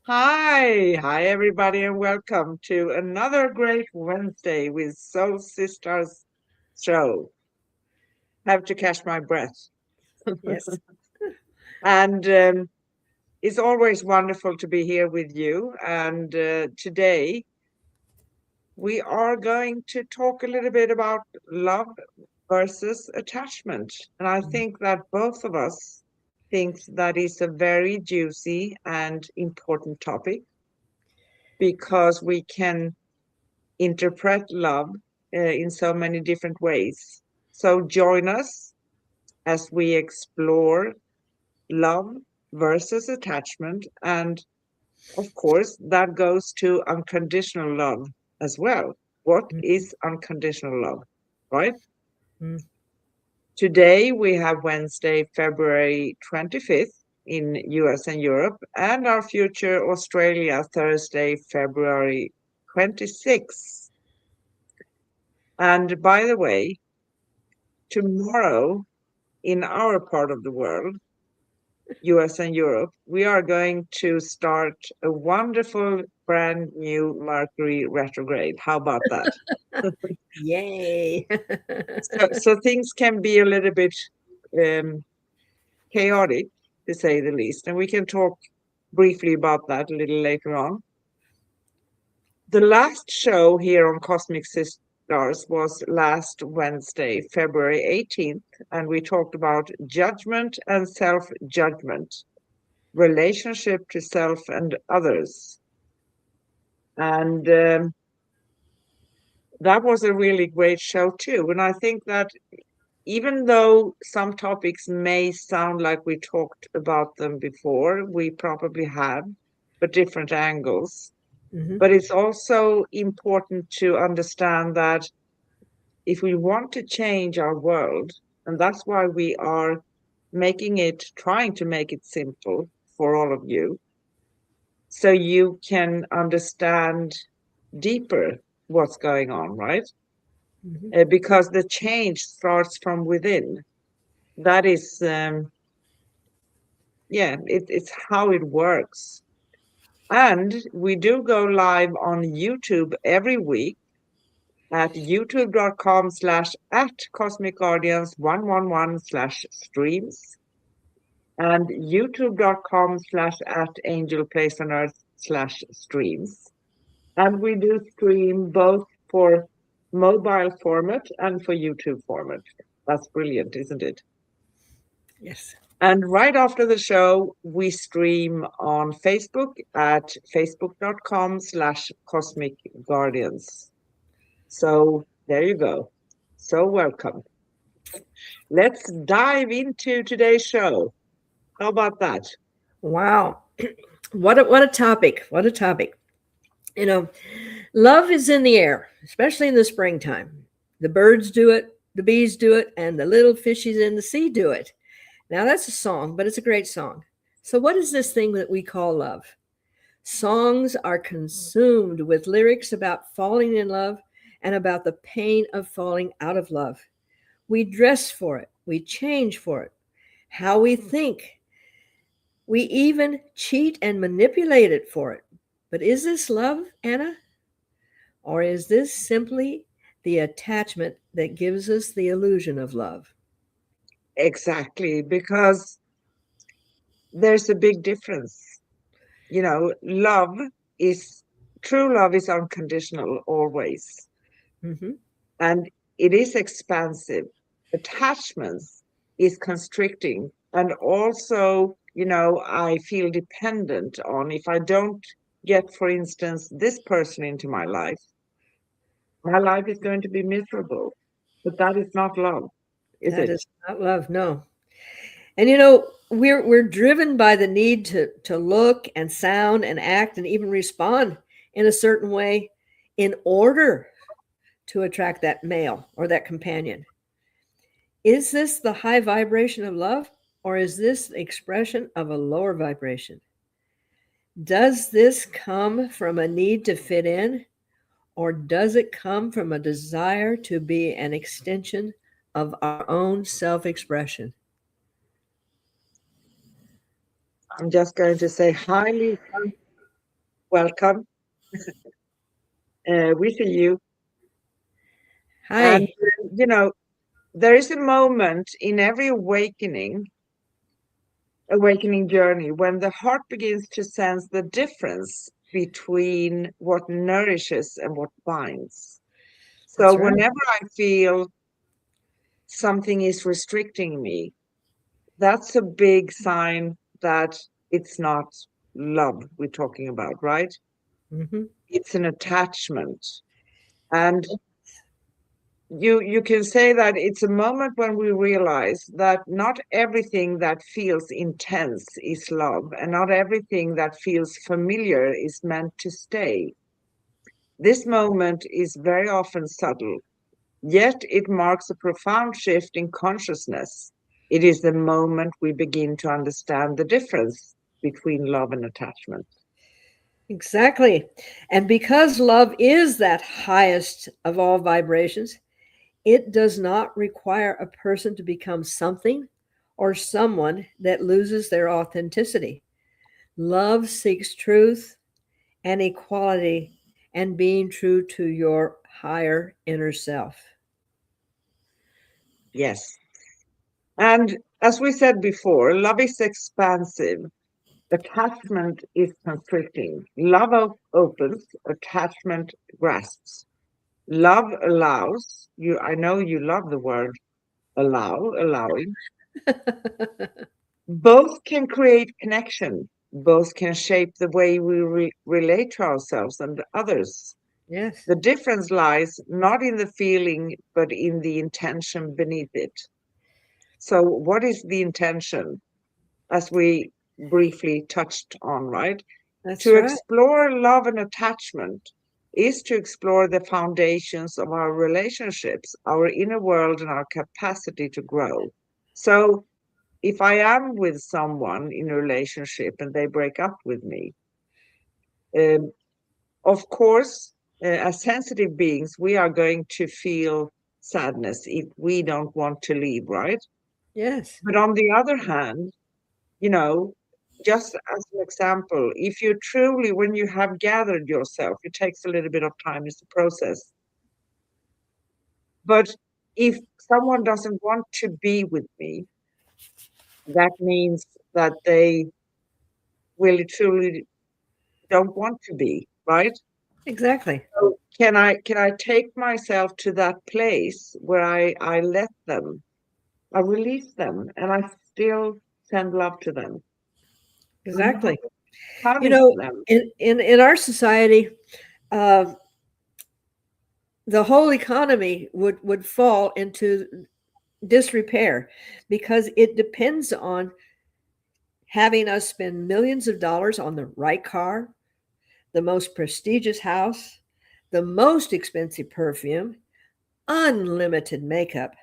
Hi everybody, and welcome to another great Wednesday with Sis-Stars Show. Have to catch my breath. Yes. And it's always wonderful to be here with you. And today we are going to talk a little bit about love versus attachment. And I think that both of us think that is a very juicy and important topic because we can interpret love in so many different ways. So join us as we explore love versus attachment. And of course, that goes to unconditional love as well. What Mhm. is unconditional love, right? Mm. Today we have Wednesday, February 25th in US and Europe, and our future Australia, Thursday, February 26th. And by the way, tomorrow in our part of the world, US and Europe, we are going to start a wonderful brand new Mercury retrograde. How about that? Yay. So things can be a little bit um, chaotic, to say the least. And we can talk briefly about that a little later on. The last show here on Cosmic Sisters was last Wednesday, February 18th, and we talked about judgment and self judgment, relationship to self and others. And that was a really great show, too. And I think that even though some topics may sound like we talked about them before, we probably have, but different angles. Hmm. But it's also important to understand that if we want to change our world, and that's why we are trying to make it simple for all of you, so you can understand deeper what's going on, right? Hmm. Because the change starts from within. That is, it's how it works. And we do go live on YouTube every week at youtube.com/at Cosmic Guardians 111/streams and youtube.com/at Angel Place on Earth/streams. And we do stream both for mobile format and for YouTube format. That's brilliant, isn't it? Yes. And right after the show, we stream on Facebook at facebook.com/Cosmic Guardians. So there you go. So welcome. Let's dive into today's show. How about that? Wow. What a topic. What a topic. You know, love is in the air, especially in the springtime. The birds do it, the bees do it, and the little fishies in the sea do it. Now that's a song, but it's a great song. So what is this thing that we call love? Songs are consumed with lyrics about falling in love and about the pain of falling out of love. We dress for it, we change for it, how we think. We even cheat and manipulate it for it. But is this love, Anna? Or is this simply the attachment that gives us the illusion of love? Exactly, because there's a big difference. Love is true love is unconditional always, Hmm. and it is expansive. Attachments is constricting, and also, I feel dependent on if I don't get, for instance, this person into my life is going to be miserable. But that is not love, is That it? is not love, no. And we're driven by the need to look and sound and act and even respond in a certain way in order to attract that male or that companion. Is this the high vibration of love, or is this the expression of a lower vibration? Does this come from a need to fit in, or does it come from a desire to be an extension of our own self expression? I'm just going to say highly. welcome. We see you. And, Hi. there is a moment in every awakening journey when the heart begins to sense the difference between what nourishes and what binds. So That's right. whenever I feel something is restricting me, that's a big sign that it's not love we're talking about, right? Hmm. It's an attachment. And you can say that it's a moment when we realize that not everything that feels intense is love, and not everything that feels familiar is meant to stay. This moment is very often subtle, yet it marks a profound shift in consciousness. It is the moment we begin to understand the difference between love and attachment. Exactly. And because love is that highest of all vibrations, it does not require a person to become something or someone that loses their authenticity. Love seeks truth and equality and being true to your higher inner self. Yes. And as we said before, love is expansive. Attachment is constricting. Love opens, attachment grasps. Love allows. I know you love the word allowing. Both can create connection. Both can shape the way we relate to ourselves and others. Yes, The difference lies not in the feeling, but in the intention beneath it. So, what is the intention? As we briefly touched on, right? that's To right. explore love and attachment is to explore the foundations of our relationships, our inner world, and our capacity to grow. So, if I am with someone in a relationship and they break up with me, um, of course, as sensitive beings, we are going to feel sadness if we don't want to leave, right? Yes, But on the other hand, you know, just as an example, if you truly, when you have gathered yourself, it takes a little bit of time, it's a process. But if someone doesn't want to be with me, that means that they really truly don't want to be, right? exactly. So can I take myself to that place where I let them, I release them, and I still send love to them. And Exactly. You punish know, them. in our society, uh, the whole economy would fall into disrepair because it depends on having us spend millions of dollars on the right car, the most prestigious house, the most expensive perfume, unlimited makeup,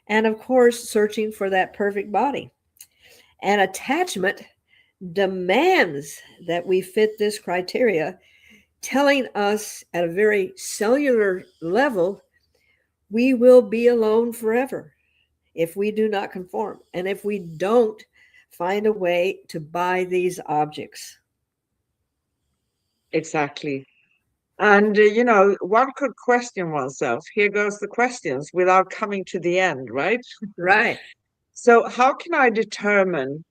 and of course, searching for that perfect body. And attachment demands that we fit this criteria, telling us at a very cellular level, we will be alone forever if we do not conform and if we don't find a way to buy these objects. Exactly. And, one could question oneself. Here goes the questions without coming to the end, right? Right. So, how can I determine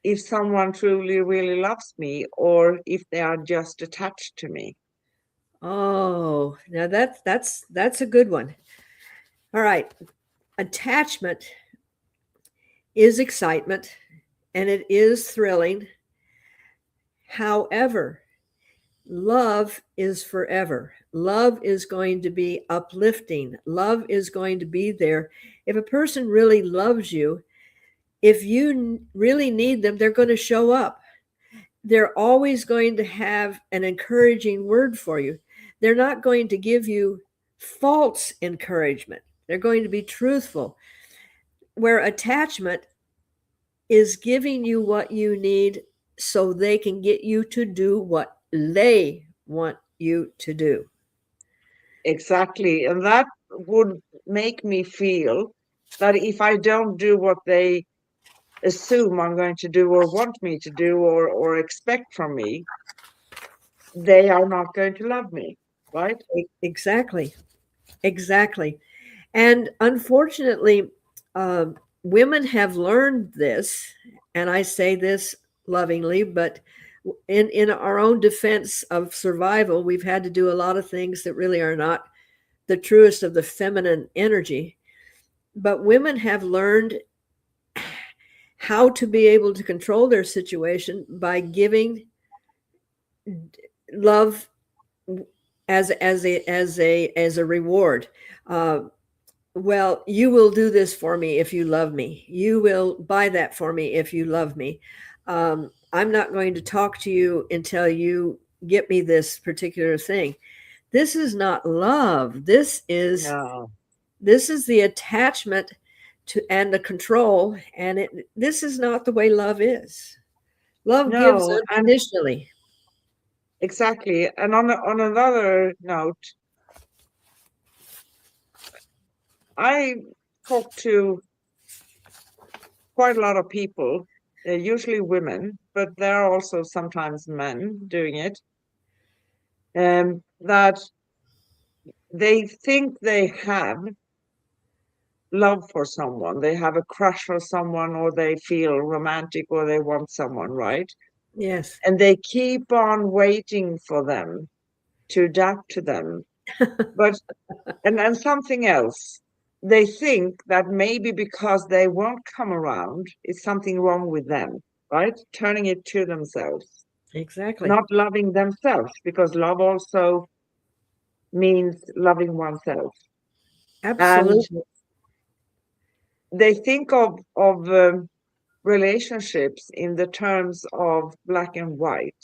if someone truly, really loves me or if they are just attached to me? Oh, now that's a good one. All right. Attachment is excitement and it is thrilling. However, love is forever. Love is going to be uplifting. Love is going to be there. If a person really loves you, if you really need them, they're going to show up. They're always going to have an encouraging word for you. They're not going to give you false encouragement. They're going to be truthful. Where attachment is giving you what you need so they can get you to do what they want you to do. Exactly. And that would make me feel that if I don't do what they assume I'm going to do or want me to do or expect from me, they are not going to love me, right? Exactly. Exactly. And unfortunately, women have learned this, and I say this lovingly, but in our own defense of survival, we've had to do a lot of things that really are not the truest of the feminine energy. But women have learned how to be able to control their situation by giving love as a reward. Uh, well, you will do this for me if you love me. You will buy that for me if you love me. I'm not going to talk to you until you get me this particular thing. This is not love. No, This is the attachment to and the control, and this is not the way love is. Love gives no, and unconditionally. exactly. And on another note, I talk to quite a lot of people, usually women, but there are also sometimes men doing it, that they think they have love for someone, they have a crush on someone, or they feel romantic, or they want someone, right? Yes. And they keep on waiting for them to adapt to them. But and something else. They think that maybe because they won't come around, it's something wrong with them, right? Turning it to themselves, Exactly. not loving themselves, because love also means loving oneself. And Absolutely. they think of relationships in the terms of black and white.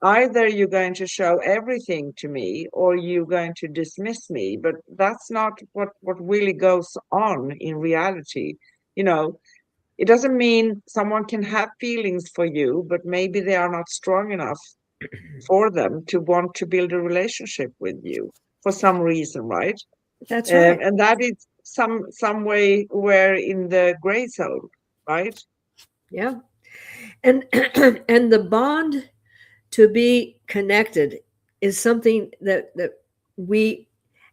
Either you're going to show everything to me or you're going to dismiss me, but that's not what really goes on in reality. You know, it doesn't mean someone can have feelings for you, but maybe they are not strong enough for them to want to build a relationship with you for some reason, right? That's right. And that is some way where in the gray zone, right? Yeah. And and the bond to be connected is something that we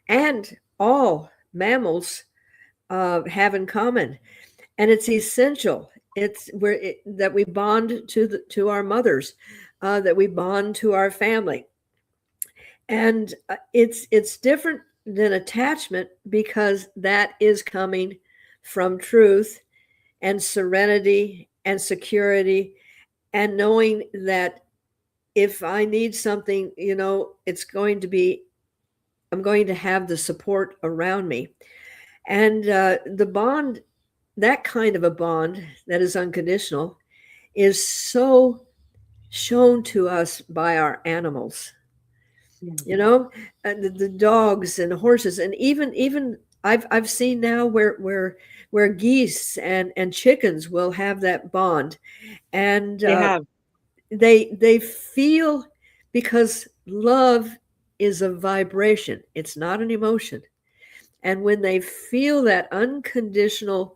and all mammals have in common, and it's essential. That we bond to our mothers, that we bond to our family, and it's different than attachment because that is coming from truth and serenity and security, and knowing that if I need something, it's going to be, I'm going to have the support around me. And the bond, that kind of a bond that is unconditional, is so shown to us by our animals. Mm. You know, the dogs and horses, and even I've seen now where geese and chickens will have that bond, and They have, they feel, because love is a vibration, it's not an emotion, and when they feel that unconditional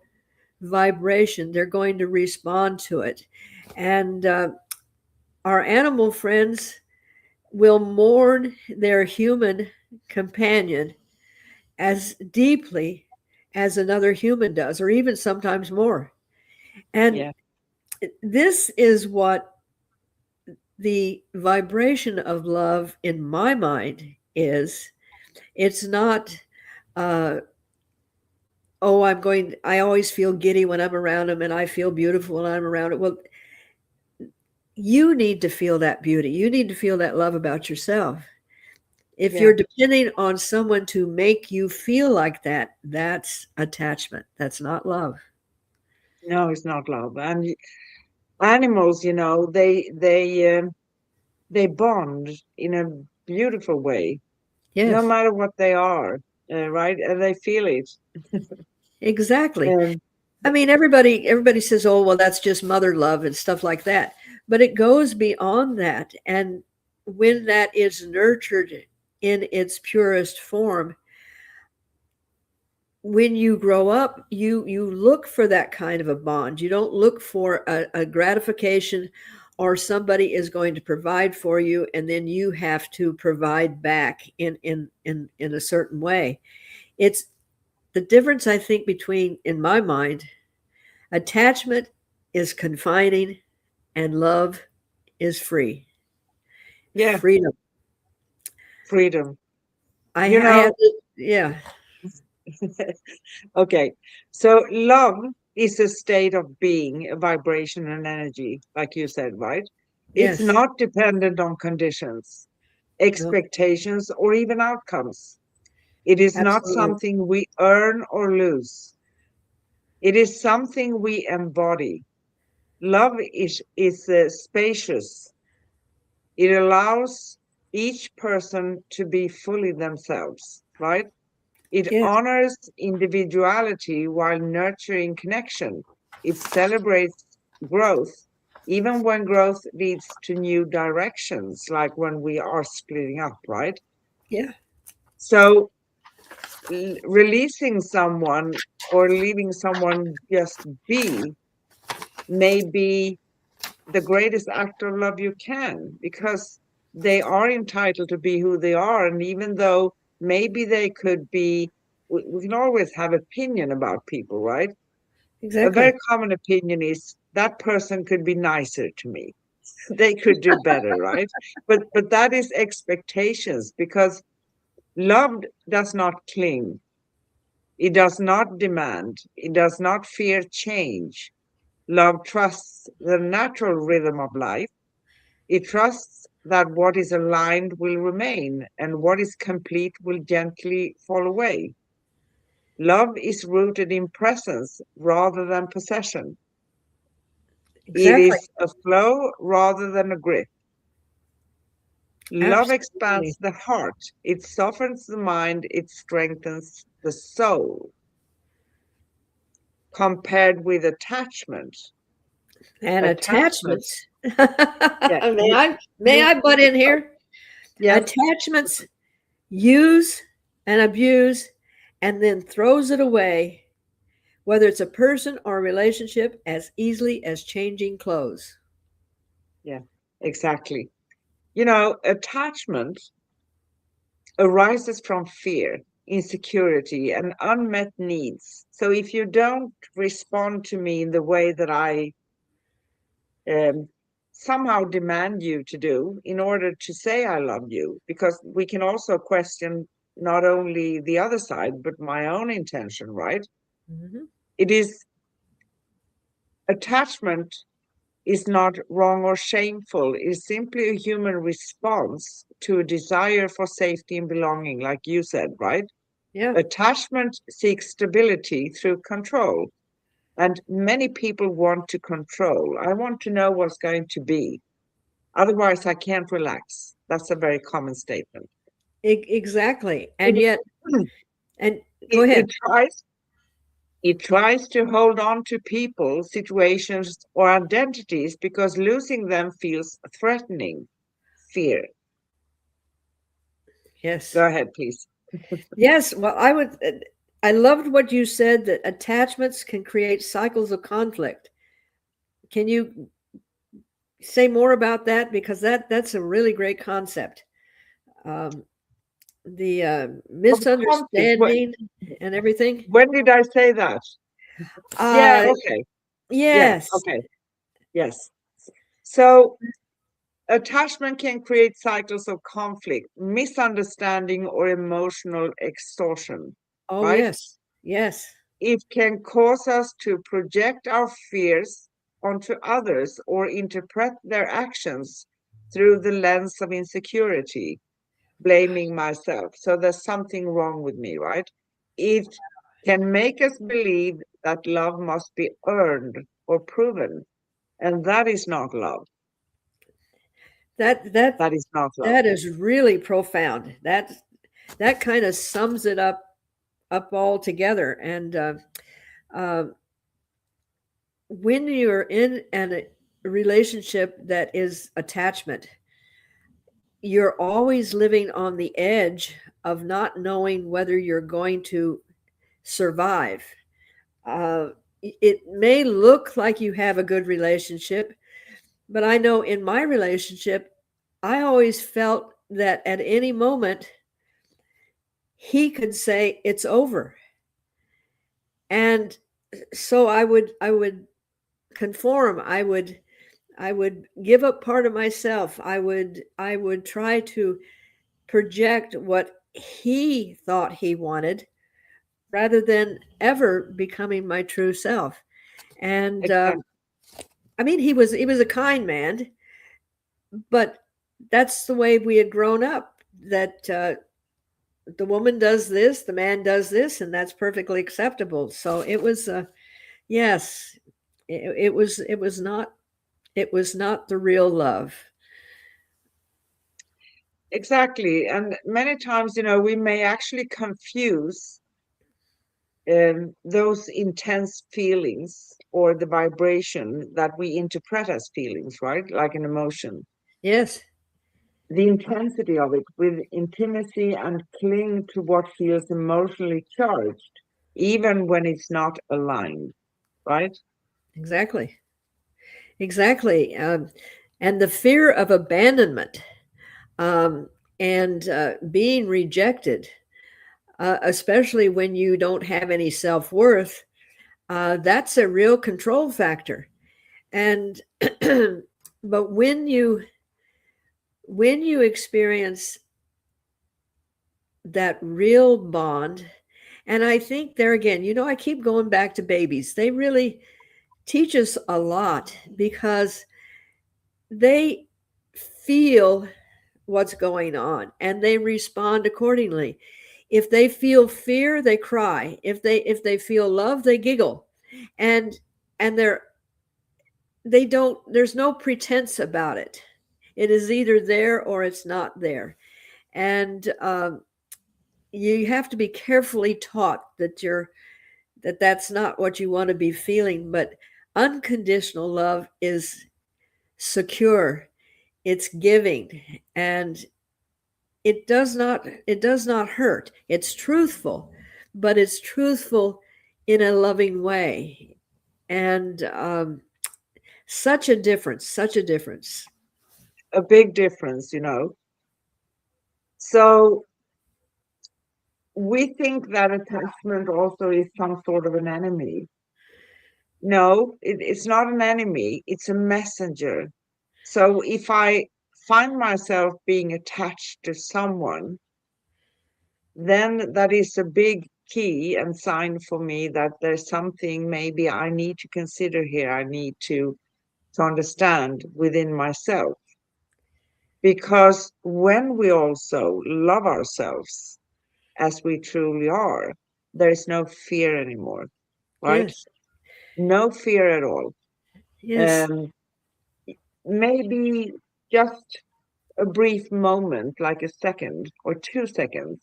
vibration, they're going to respond to it. And our animal friends will mourn their human companion as deeply as another human does, or even sometimes more. And yeah, this is what the vibration of love in my mind is. It's not, uh, oh, I always feel giddy when I'm around him and I feel beautiful when I'm around it. Well, you need to feel that beauty. You need to feel that love about yourself. If yeah. you're depending on someone to make you feel like that, that's attachment. That's not love. No, it's not love. And animals, they bond in a beautiful way, no Yes, matter what they are, right? And they feel it. exactly. Um, I mean, everybody says, "Oh, well, that's just mother love and stuff like that," but it goes beyond that. And when that is nurtured in its purest form, when you grow up, you look for that kind of a bond. You don't look for a gratification or somebody is going to provide for you, and then you have to provide back in a certain way. It's the difference, I think, between, in my mind, attachment is confining and love is free. Yeah, Freedom. freedom. I, You I have know, to, yeah, okay. So love is a state of being, a vibration and energy, like you said, right? It's yes, not dependent on conditions, no, expectations, or even outcomes. It is not absolutely. something we earn or lose. It is something we embody. Love is spacious. It allows each person to be fully themselves, right? It Yes, honors individuality while nurturing connection. It celebrates growth, even when growth leads to new directions, like when we are splitting up, right? yeah, So, releasing someone or leaving someone just be may be the greatest act of love you can, because they are entitled to be who they are. And even though maybe they could be, we can always have opinion about people, right? A very exactly. common opinion is that person could be nicer to me. They could do better, right? But that is expectations, because love does not cling. It does not demand. It does not fear change. Love trusts the natural rhythm of life. It trusts that what is aligned will remain and what is complete will gently fall away. Love is rooted in presence rather than possession. It Exactly. is a flow rather than a grip. Love expands Absolutely. the heart. It softens the mind. It strengthens the soul. Compared with attachment, And attachment, attachments. yeah, May I butt in here? yes, Attachments use and abuse and then throws it away, whether it's a person or a relationship, as easily as changing clothes. yeah, exactly. Attachment arises from fear, insecurity, and unmet needs. So if you don't respond to me in the way that I um, somehow demand you to do in order to say I love you, because we can also question not only the other side, but my own intention, right? Mhm. It is attachment is not wrong or shameful. It is simply a human response to a desire for safety and belonging, like you said, right? Yeah, Attachment seeks stability through control. And many people want to control. I want to know what's going to be. Otherwise, I can't relax. That's a very common statement. exactly. It, And yet, and go it, ahead. it tries it tries to hold on to people, situations, or identities because losing them feels threatening. Fear. Yes. Go ahead, please. Yes. Well, I loved what you said, that attachments can create cycles of conflict. Can you say more about that? Because that's a really great concept. Um, the Of conflict. misunderstanding and everything. When did I say that? Yeah, Uh, okay. Yeah, yes. okay. Yes. So attachment can create cycles of conflict, misunderstanding, or emotional exhaustion, Oh, right? yes. Yes. It can cause us to project our fears onto others or interpret their actions through the lens of insecurity, blaming myself. So there's something wrong with me, right? It can make us believe that love must be earned or proven, and that is not love. That that That is not love. that is really profound. That kind of sums it up all together. And uh, when you're in a relationship that is attachment, you're always living on the edge of not knowing whether you're going to survive. Uh, it may look like you have a good relationship, But I know in my relationship, I always felt that at any moment he could say it's over. And so I would conform. I would give up part of myself. I would try to project what he thought he wanted rather than ever becoming my true self. And Exactly. I mean, he was a kind man, but that's the way we had grown up. That the woman does this, the man does this, and that's perfectly acceptable. So it was, yes, it was not the real love. Exactly. And many times, we may actually confuse those intense feelings or the vibration that we interpret as feelings, right? Like an emotion, Yes, the intensity of it with intimacy and cling to what feels emotionally charged, even when it's not aligned, right? exactly, exactly. And the fear of abandonment, um, and being rejected, especially when you don't have any self worth, that's a real control factor. And but when you experience that real bond, and I think there again, I keep going back to babies. They really teach us a lot because they feel what's going on and they respond accordingly. If they feel fear, they cry. If they feel love, they giggle. And they don't there's no pretense about it. It is either there or it's not there. And you have to be carefully taught that's not what you want to be feeling. But unconditional love is secure, it's giving, and it does not hurt. It's truthful, but it's truthful in a loving way. And such a difference. A big difference. So we think that attachment also is some sort of an enemy. No, it's not an enemy, it's a messenger. So if I find myself being attached to someone, then that is a big key and sign for me that there's something maybe I need to consider here. I need to understand within myself. Because when we also love ourselves as we truly are, there is no fear anymore, right? Yes, No fear at all. yes, Um, Maybe just a brief moment, like a second or 2 seconds,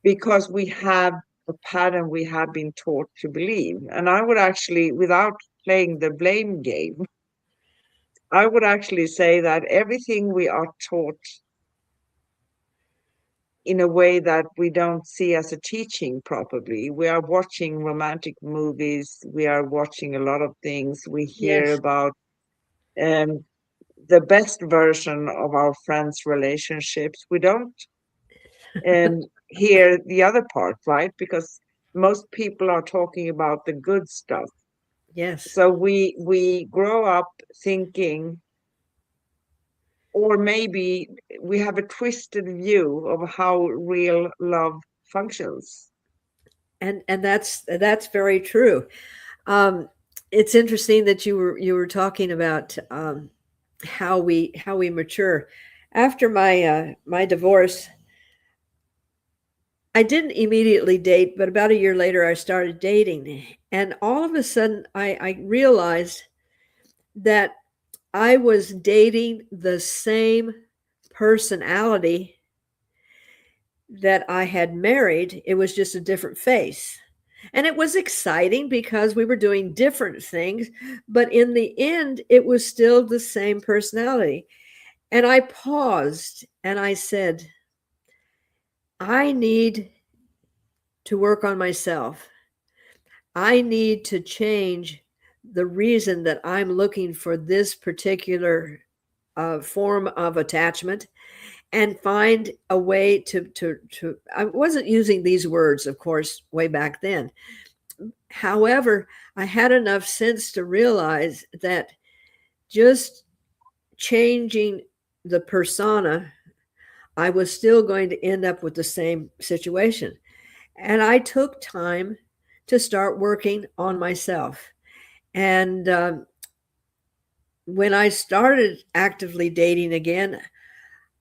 because we have a pattern we have been taught to believe. And I would actually, without playing the blame game, I would actually say that everything we are taught in a way that we don't see as a teaching properly. We are watching romantic movies, we are watching a lot of things, we hear yes, about um, the best version of our friends' relationships. We don't hear the other part, right? Because most people are talking about the good stuff. yes, So we grow up thinking, or maybe we have a twisted view of how real love functions. and that's very true. Um, it's interesting that you were talking about how we mature. After my divorce, I didn't immediately date, but about a year later, I started dating, and all of a sudden, I realized that I was dating the same personality that I had married. It was just a different face. And it was exciting because we were doing different things, but in the end, it was still the same personality. And I paused and I said, I need to work on myself. I need to change the reason that I'm looking for this particular form of attachment, and find a way to I wasn't using these words, of course, way back then. However, I had enough sense to realize that just changing the persona, I was still going to end up with the same situation. And I took time to start working on myself. And when I started actively dating again,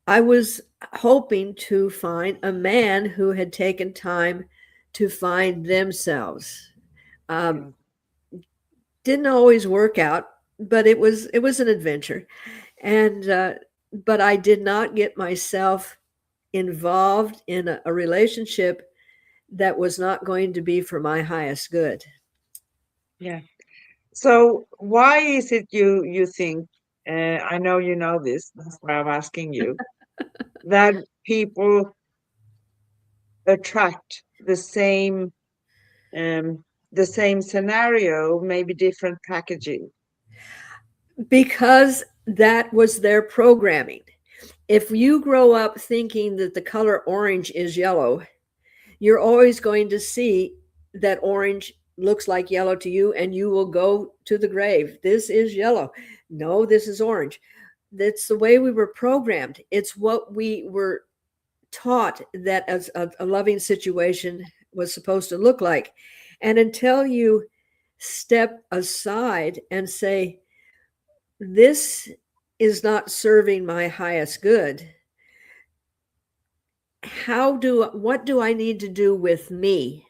I was hoping to find a man who had taken time to find themselves. Um, Yeah. didn't always work out, but it was an adventure. And but I did not get myself involved in a relationship that was not going to be for my highest good. Yeah. So why is it you think, I know you know this, that's why I'm asking you, that people attract um the same scenario, maybe different packaging? Because that was their programming. If you grow up thinking that the color orange is yellow, you're always going to see that orange looks like yellow to you, and you will go to the grave. This is yellow. No, this is orange. That's the way we were programmed. It's what we were taught that as a loving situation was supposed to look like. And until you step aside and say, this is not serving my highest good, what do I need to do with me?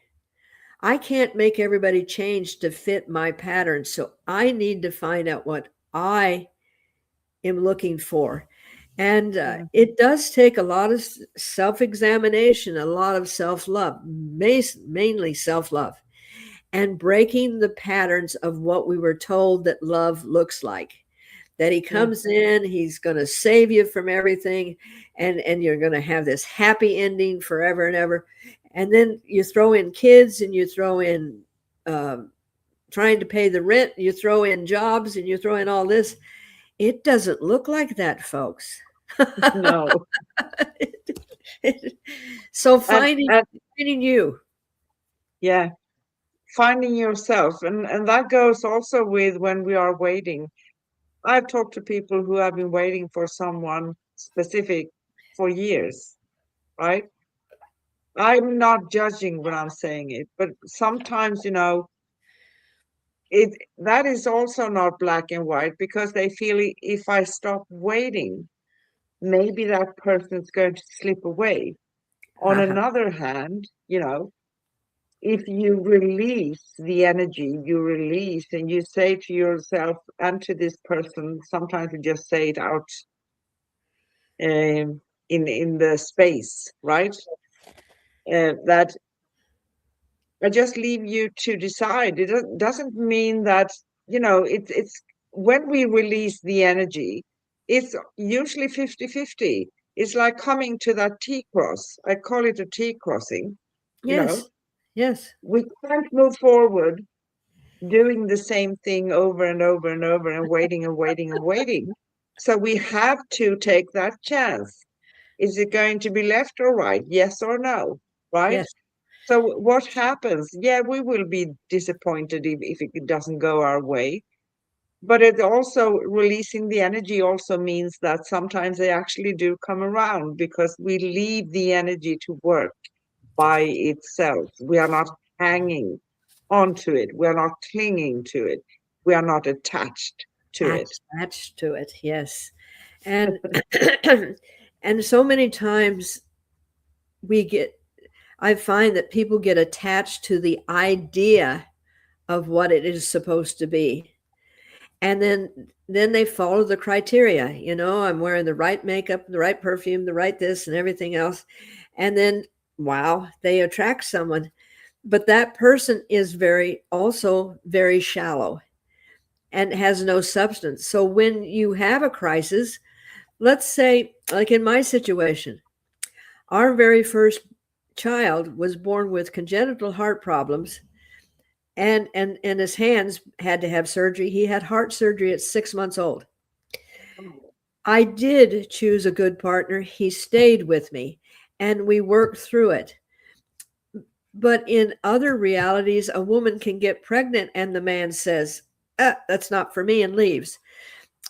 I can't make everybody change to fit my pattern. So I need to find out what I am looking for. And Yeah. it does take a lot of self examination, a lot of self love, mainly self love, and breaking the patterns of what we were told that love looks like. That he Yeah. comes in, he's going to save you from everything, and you're going to have this happy ending forever and ever. And then you throw in kids, and you throw in trying to pay the rent, you throw in jobs, and you throw in all this. It doesn't look like that, folks. No. So And finding you. yeah, finding yourself, and that goes also with when we are waiting. I've talked to people who have been waiting for someone specific for years, right? I'm not judging when I'm saying it, but sometimes, it that is also not black and white, because they feel if I stop waiting, maybe that person's going to slip away. On Uh-huh. another hand, if you release the energy, you release and you say to yourself and to this person, sometimes you just say it out, in the space, right? That I just leave you to decide. It doesn't mean that, it's when we release the energy, it's usually 50-50. It's like coming to that T cross. I call it a T crossing, you know. Yes. Yes. We can't move forward doing the same thing over and over and over and waiting and waiting and waiting. So we have to take that chance. Is it going to be left or right? Yes or no, right? Yes. So what happens? Yeah, we will be disappointed if it doesn't go our way. But it also releasing the energy also means that sometimes they actually do come around, because we leave the energy to work by itself. We are not hanging onto it. We are not clinging to it. We are not attached to it. Attached to it. Yes. And and so many times we get I find that people get attached to the idea of what it is supposed to be. And then they follow the criteria. I'm wearing the right makeup, the right perfume, the right this and everything else. And then wow, they attract someone. But that person is very shallow and has no substance. So when you have a crisis, let's say, like in my situation, our very first child was born with congenital heart problems, and his hands had to have surgery. He had heart surgery at 6 months old. Oh, I did choose a good partner. He stayed with me and we worked through it. But in other realities, a woman can get pregnant and the man says, that's not for me, and leaves.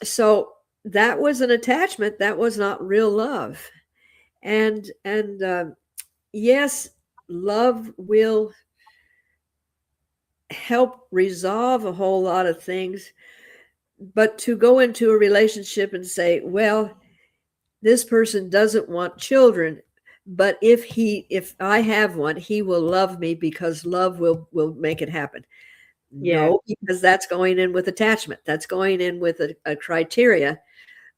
So that was an attachment. That was not real love. And yes, love will help resolve a whole lot of things. But to go into a relationship and say, well, this person doesn't want children, but if I have one, he will love me because love will make it happen. yeah. No, because that's going in with attachment. That's going in with a criteria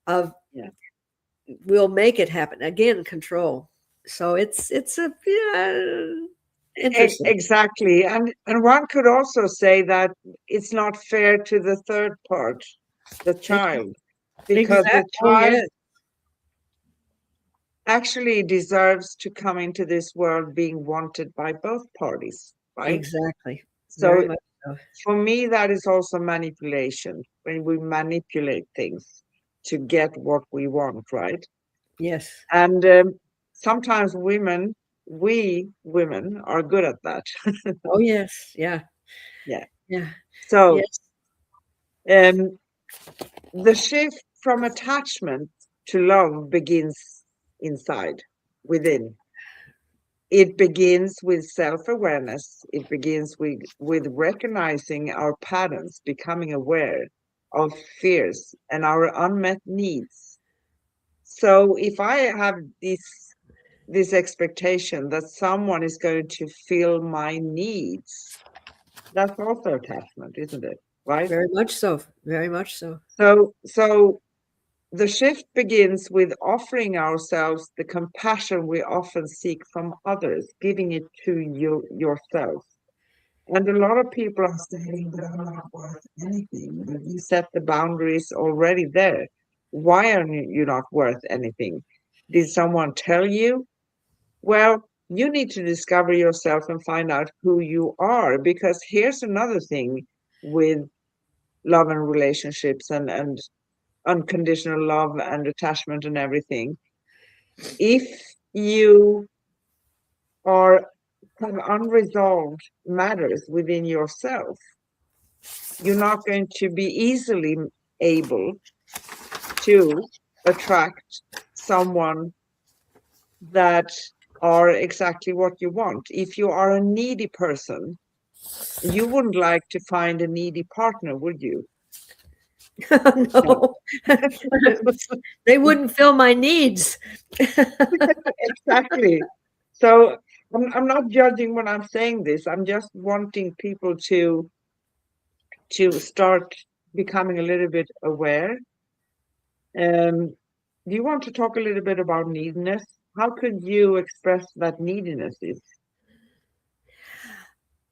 of Yeah. will make it happen. Again, control. So it's a yeah, interesting. Exactly. And one could also say that it's not fair to the third part, the child, because Exactly. the Oh child yes, actually deserves to come into this world being wanted by both parties, right? exactly. Very So much so. for me, that is also manipulation when we manipulate things to get what we want, right? Yes. And sometimes we women are good at that. Oh yes. Yeah. Yeah. Yeah. So Yes. um, the shift from attachment to love begins inside, within. It begins with self-awareness. It begins with recognizing our patterns, becoming aware of fears and our unmet needs. So if I have this expectation that someone is going to fill my needs, that's also attachment, isn't it? Right? Very much so. Very much so. So the shift begins with offering ourselves the compassion we often seek from others, giving it to you yourself. And a lot of people are saying that I'm not worth anything. But you set the boundaries already there. Why are you not worth anything? Did someone tell you? Well, you need to discover yourself and find out who you are. Because here's another thing with love and relationships and unconditional love and attachment and everything. If you are have unresolved matters within yourself, you're not going to be easily able to attract someone that are exactly what you want. If you are a needy person, you wouldn't like to find a needy partner, would you? No. No, they wouldn't fill my needs. Exactly. So I'm not judging when I'm saying this. I'm just wanting people to start becoming a little bit aware. Do you want to talk a little bit about neediness? How could you express that neediness is?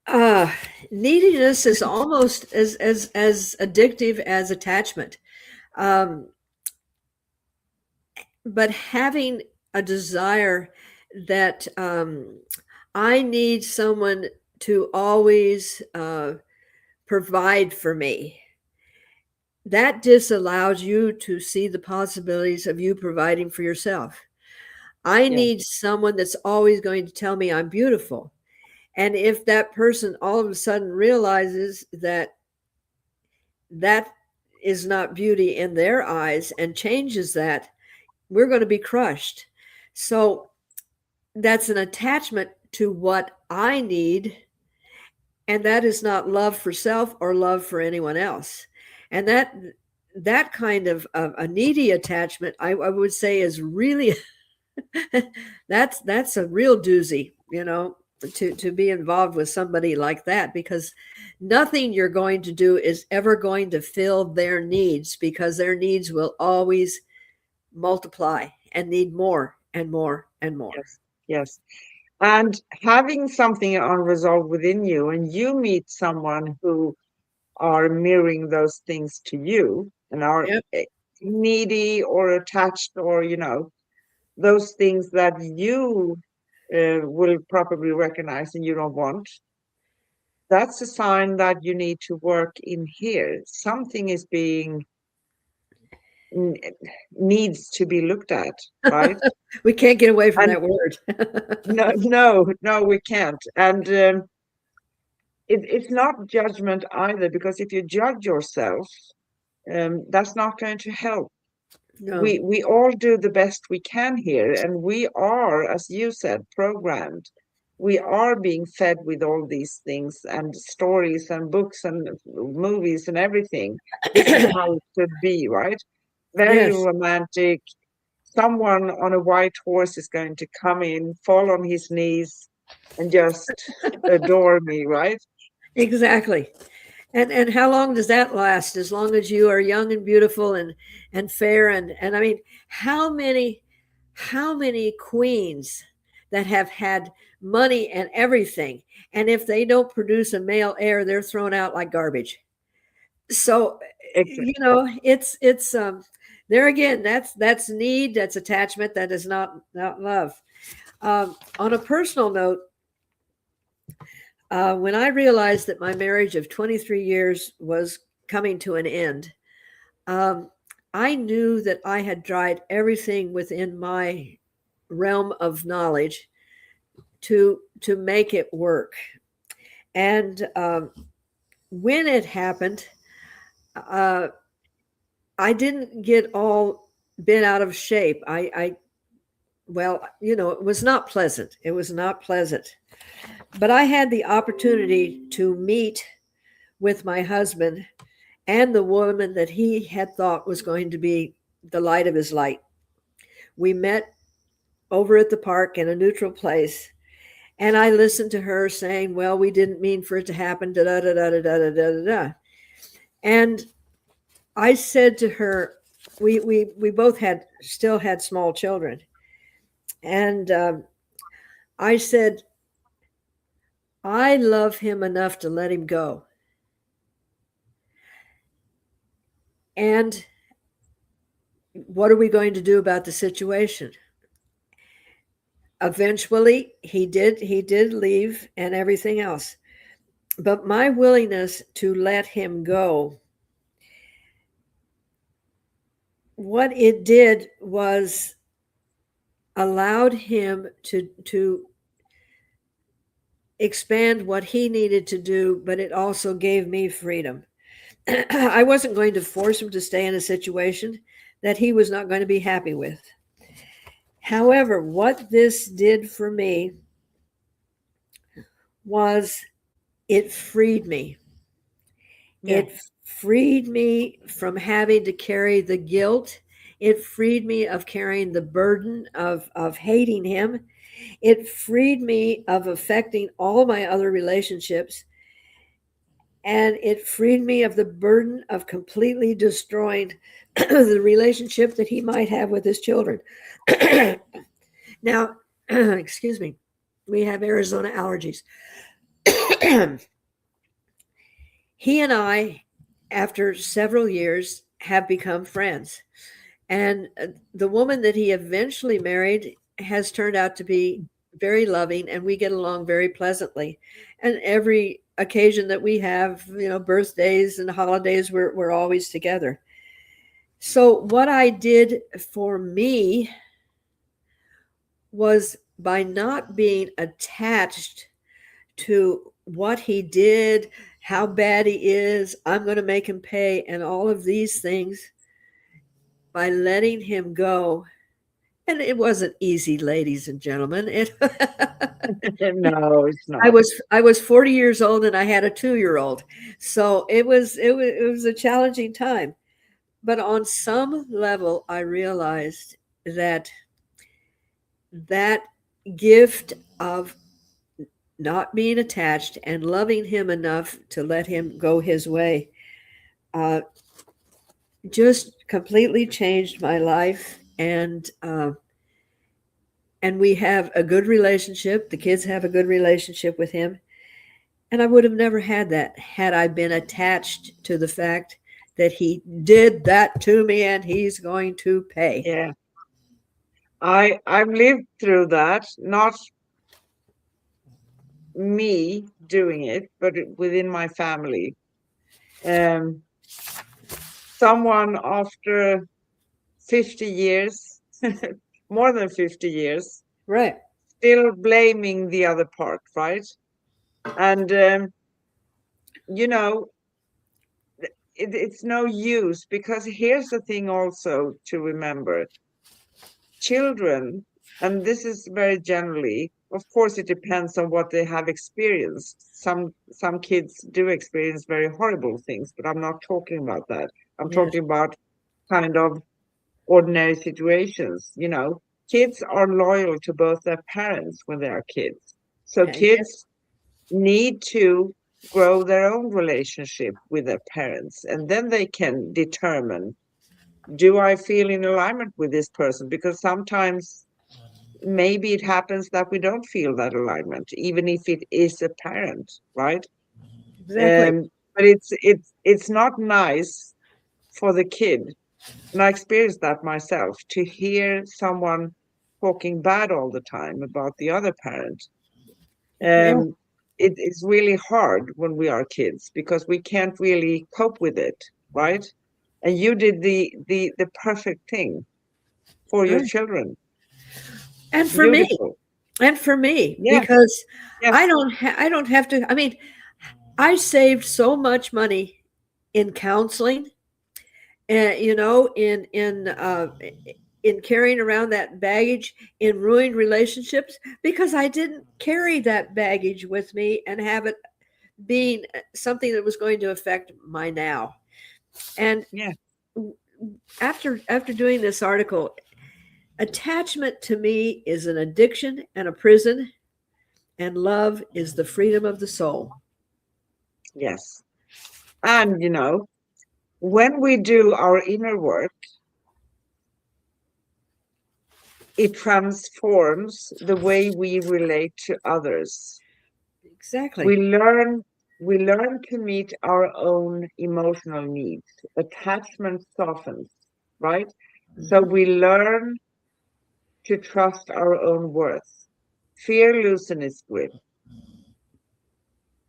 Uh, Neediness is almost as addictive as attachment. Um, but having a desire that I need someone to always provide for me, that disallows you to see the possibilities of you providing for yourself. I Yeah, need someone that's always going to tell me I'm beautiful. And if that person all of a sudden realizes that that is not beauty in their eyes and changes that, we're going to be crushed. So that's an attachment to what I need. And that is not love for self or love for anyone else. And that kind of a needy attachment, I would say, is really that's a real doozy, to be involved with somebody like that, because nothing you're going to do is ever going to fill their needs, because their needs will always multiply and need more and more and more. yes, yes. And having something unresolved within you, and you meet someone who are mirroring those things to you and are Yep. needy or attached, or those things that you will probably recognize and you don't want. that's a sign that you need to work in here. Something is being n- needs to be looked at, right? We can't get away from And that word. no, no, no, we can't. And it's not judgment either, because if you judge yourself, that's not going to help. No. We all do the best we can here, and we are, as you said, programmed. We are being fed with all these things and stories and books and movies and everything. This is how it should be, right? Very Yes, romantic. Someone on a white horse is going to come in, fall on his knees, and just adore me, right? exactly. And how long does that last? As long as you are young and beautiful and fair and I mean, how many queens that have had money and everything, and if they don't produce a male heir, they're thrown out like garbage. So Exactly. it's there again. That's need. That's attachment. That is not love. On a personal note, when I realized that my marriage of 23 years was coming to an end, um, I knew that I had tried everything within my realm of knowledge to make it work. And when it happened, uh, I didn't get all bent out of shape. Well, it was not pleasant. It was not pleasant. But I had the opportunity to meet with my husband and the woman that he had thought was going to be the light of his light. We met over at the park in a neutral place, and I listened to her saying, "Well, we didn't mean for it to happen." Da da da da da da da da da. And I said to her, we both still had small children, and I said, "I love him enough to let him go." And what are we going to do about the situation? Eventually, he did leave and everything else. But my willingness to let him go, what it did was allowed him to expand what he needed to do, but it also gave me freedom. I wasn't going to force him to stay in a situation that he was not going to be happy with. However, what this did for me was it freed me. Yeah. It freed me from having to carry the guilt. It freed me of carrying the burden of hating him. It freed me of affecting all my other relationships. And it freed me of the burden of completely destroying the relationship that he might have with his children. Now, excuse me, we have Arizona allergies. He and I, after several years, have become friends. And the woman that he eventually married has turned out to be very loving, and we get along very pleasantly. And every occasion that we have, birthdays and holidays, we're always together. So, what I did for me was by not being attached to what he did, how bad he is, I'm going to make him pay, and all of these things, by letting him go. And it wasn't easy, ladies and gentlemen. No, it's I not. was I was 40 years old and I had a 2-year-old. So it was a challenging time. But on some level I realized that that gift of not being attached and loving him enough to let him go his way uh, just completely changed my life. And we have a good relationship. The kids have a good relationship with him. And I would have never had that had I been attached to the fact that he did that to me and he's going to pay. Yeah. I've lived through that, not me doing it, but within my family. Um, Someone after 50 years, more than 50 years, Right. still blaming the other part, right? And, you know, it's no use, because here's the thing also to remember: children, and this is very generally, of course, it depends on what they have experienced. Some kids do experience very horrible things, but I'm not talking about that. I'm Yes. talking about kind of ordinary situations. Kids are loyal to both their parents when they are kids. So Yes. kids need to grow their own relationship with their parents, and then they can determine, do I feel in alignment with this person? Because sometimes maybe it happens that we don't feel that alignment, even if it is a parent, right? Exactly. But it's not nice for the kid, and I experienced that myself, to hear someone talking bad all the time about the other parent. Yeah. Um, it is really hard when we are kids, because we can't really cope with it, right? And you did the perfect thing for your Right. children. And for me, Beautiful. Yes, because yes, I don't have to. I mean, I saved so much money in counseling, and in carrying around that baggage, in ruined relationships, because I didn't carry that baggage with me and have it being something that was going to affect my now. And yes, after doing this article, attachment to me is an addiction and a prison, and love is the freedom of the soul. yes. And when we do our inner work, it transforms the way we relate to others. We Exactly. learn we learn to meet our own emotional needs. Attachment softens, right? So Hmm. we learn to trust our own worth. Fear loosens its grip.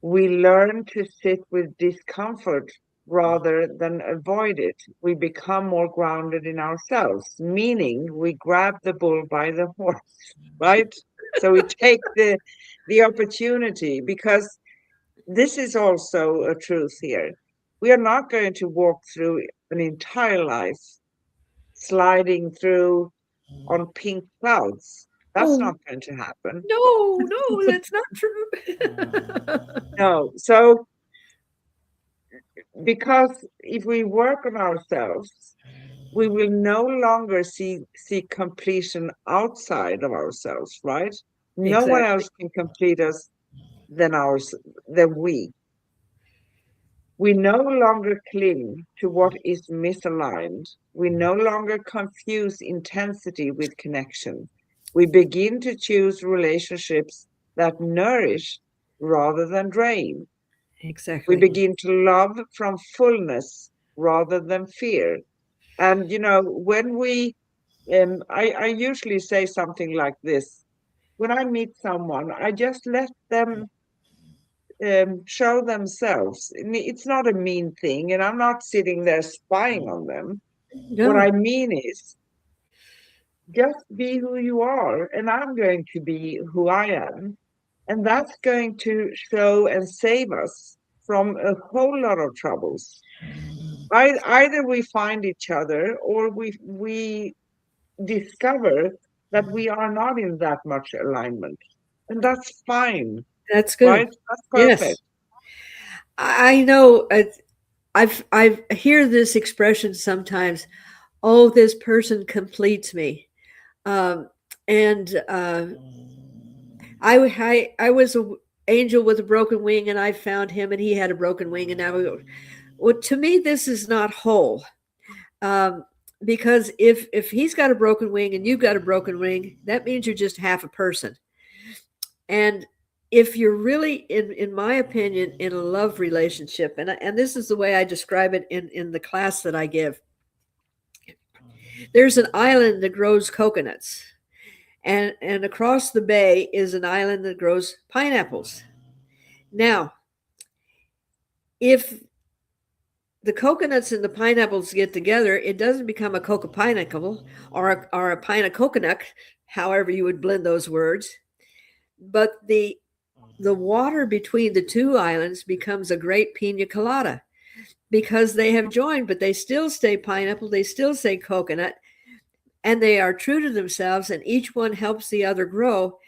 We learn to sit with discomfort rather than avoid it. We become more grounded in ourselves, meaning we grab the bull by the horns, right? So we take the opportunity, because this is also a truth here. We are not going to walk through an entire life sliding through on pink clouds. That's Oh, not going to happen. no, no, that's not true. No. So, because if we work on ourselves, we will no longer see completion outside of ourselves, right? No one Exactly. else can complete us than ours than we. We no longer cling to what is misaligned. We no longer confuse intensity with connection. We begin to choose relationships that nourish rather than drain. We Exactly. begin to love from fullness rather than fear. And when I usually say something like this: when I meet someone, I just let them show themselves. It's not a mean thing, and I'm not sitting there spying on them. What No, I mean is, just be who you are, and I'm going to be who I am. And that's going to show and save us from a whole lot of troubles. Either we find each other, or we discover that we are not in that much alignment. And that's fine, that's good. right? That's Yes, perfect. I know. I've hear this expression sometimes. Oh, this person completes me. Um, and I was a angel with a broken wing, and I found him, and he had a broken wing, and now we go. Well, to me, this is not whole. Um, because if he's got a broken wing and you've got a broken wing, that means you're just half a person. And if you're really, in my opinion, in a love relationship, and this is the way I describe it in the class that I give, there's an island that grows coconuts, and across the bay is an island that grows pineapples. Now, if the coconuts and the pineapples get together, it doesn't become a coca pineapple or a pine of coconut, however you would blend those words. But the water between the two islands becomes a great pina colada because they have joined, but they still stay pineapple, they still say coconut, and they are true to themselves, and each one helps the other grow.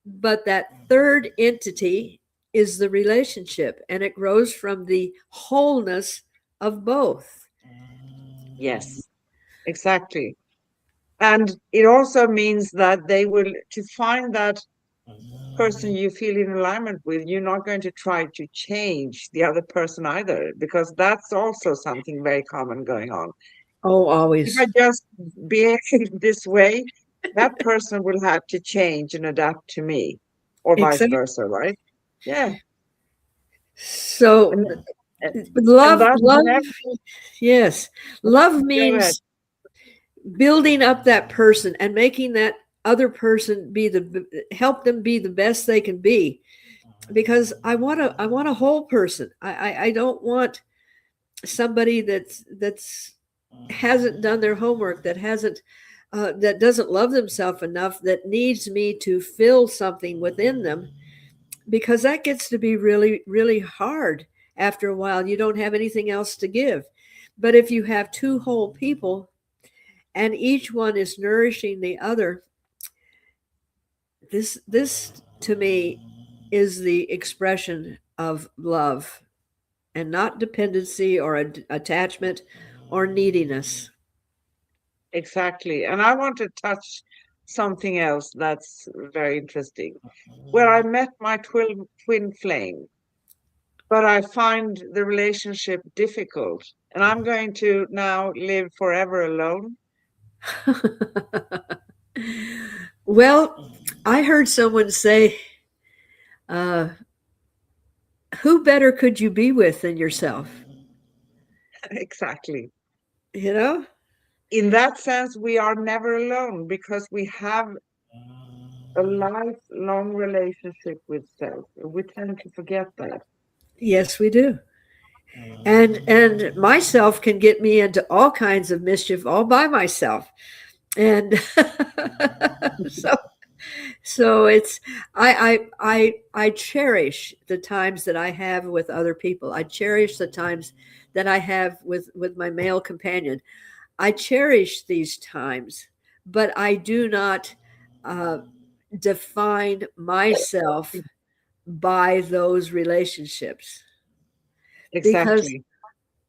But that third entity is the relationship, and it grows from the wholeness of both. Yes, exactly. And it also means that they will, to find that person you feel in alignment with, you're not going to try to change the other person either, because that's also something very common going on. Oh, If I always. just behave this way, that person will have to change and adapt to me, or vice Exactly. versa, right? Yeah. So And and love, that love, never, yes, love go ahead. means building up that person and making that other person be help them be the best they can be. Because I want a whole person. I don't want somebody that's hasn't done their homework, that hasn't that doesn't love themselves enough, that needs me to fill something within them, because that gets to be really, really hard after a while. You don't have anything else to give. But if you have two whole people and each one is nourishing the other, this to me is the expression of love, and not dependency or attachment or neediness. Exactly. And I want to touch something else that's very interesting. Where I met my twin flame, but I find the relationship difficult. And I'm going to now live forever alone. Well, I heard someone say, uh, who better could you be with than yourself? Exactly. You know? In that sense, we are never alone because we have a lifelong relationship with self. We tend to forget that. Yes, we do. And myself can get me into all kinds of mischief all by myself. And so so it's I cherish the times that I have with other people. I cherish the times that I have with my male companion. I cherish these times, but I do not uh, define myself by those relationships, because Exactly.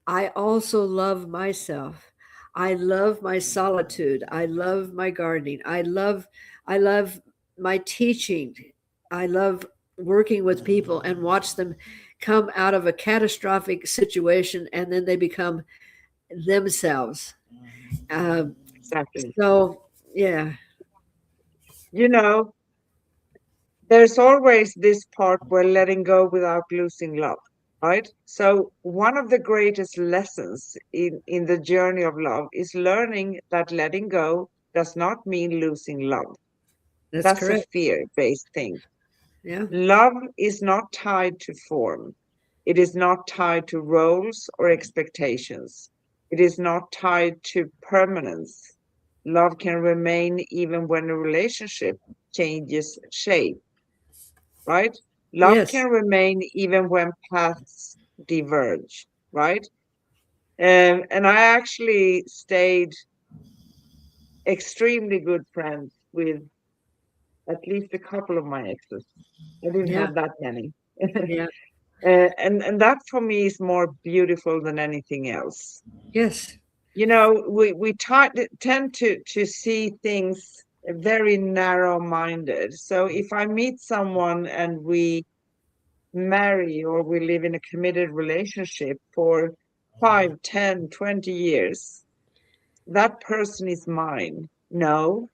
I also love myself. I love my solitude. I love my gardening. I love my teaching. I love working with people and watch them come out of a catastrophic situation and then they become themselves. Um, Exactly. so yeah, You know, there's always this part where letting go without losing love, right? So one of the greatest lessons in the journey of love is learning that letting go does not mean losing love. that's That's a correct. fear-based thing. Yeah. Love is not tied to form. It is not tied to roles or expectations. It is not tied to permanence. Love can remain even when a relationship changes shape, right? Love Yes. can remain even when paths diverge, right? And I actually stayed extremely good friends with at least a couple of my exes. I didn't Yeah. have that many. Yeah. And that for me is more beautiful than anything else. Yes. You know, tend to see things very narrow-minded. So if I meet someone and we marry or we live in a committed relationship for 5, 10, 20 years, that person is mine. No,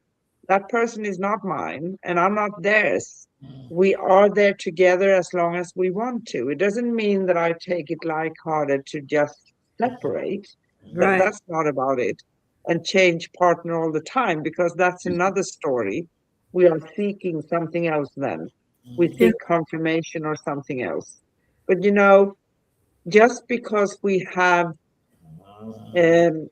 that person is not mine, and I'm not theirs. We are there together as long as we want to. It doesn't mean that I take it lighthearted to just separate. Right. That's not about it. And change partner all the time, because that's another story. We are seeking something else then. We Yeah. seek confirmation or something else. But just because we have um,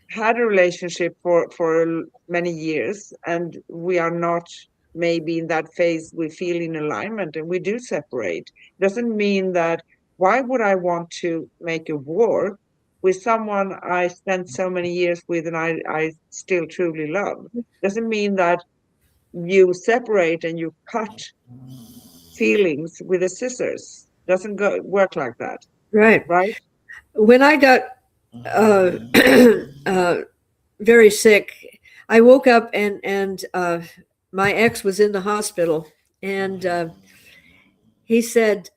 had a relationship for many years and we are not maybe in that phase we feel in alignment and we do separate, doesn't mean that why would I want to make a war with someone I spent so many years with and I still truly love? Doesn't mean that you separate and you cut feelings with the scissors. Doesn't go work like that, Right. right? When I got uh, uh, very sick, I woke up and my ex was in the hospital, and he said.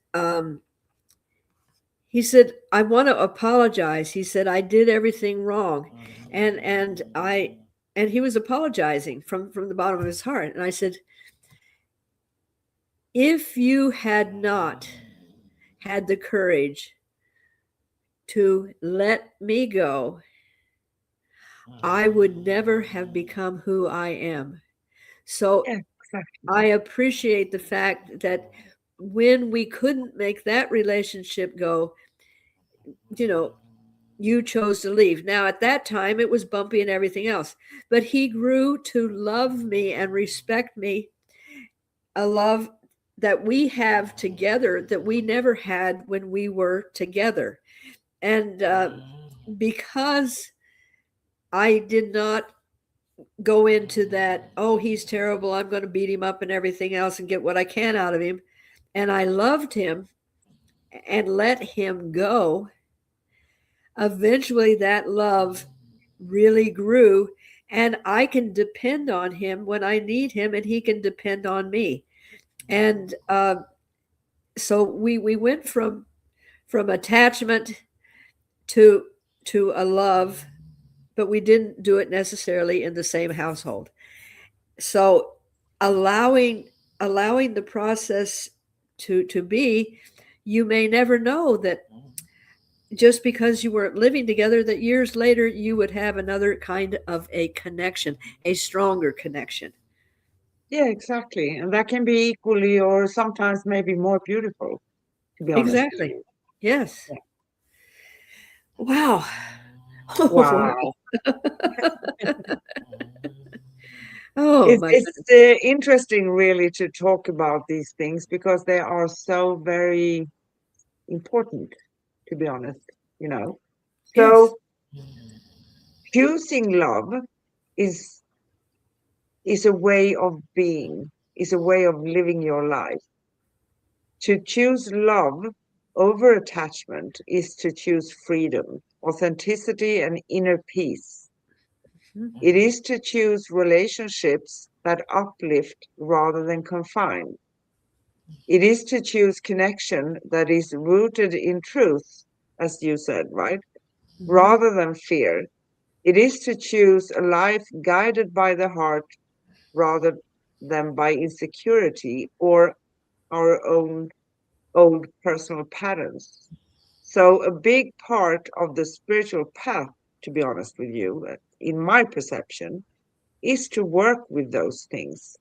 He said, I want to apologize. He said, I did everything wrong. And he was apologizing from the bottom of his heart. And I said, if you had not had the courage to let me go, I would never have become who I am. So Yeah, exactly. I appreciate the fact that when we couldn't make that relationship go, you know, you chose to leave. Now, at that time, it was bumpy and everything else, but he grew to love me and respect me, a love that we have together that we never had when we were together. And because I did not go into that, oh, he's terrible, I'm going to beat him up and everything else and get what I can out of him, and I loved him and let him go, eventually that love really grew, and I can depend on him when I need him and he can depend on me. And so we went from attachment to a love, but we didn't do it necessarily in the same household. So allowing the process to be, you may never know that just because you weren't living together, that years later you would have another kind of a connection, a stronger connection. Yeah, exactly. And that can be equally or sometimes maybe more beautiful, to be honest with Exactly. you. Yes. Yeah. Wow. Oh, Wow. oh my It's goodness. interesting, really, to talk about these things because they are so very important, to be honest, you know. Yes. So choosing love is is a way of being, is a way of living your life. To choose love over attachment is to choose freedom, authenticity, and inner peace. Mhm. It is to choose relationships that uplift rather than confine. It is to choose connection that is rooted in truth, as you said, right? Mhm. Rather than fear. It is to choose a life guided by the heart rather than by insecurity or our own old personal patterns. So, a big part of the spiritual path, to be honest with you, in my perception, is to work with those things.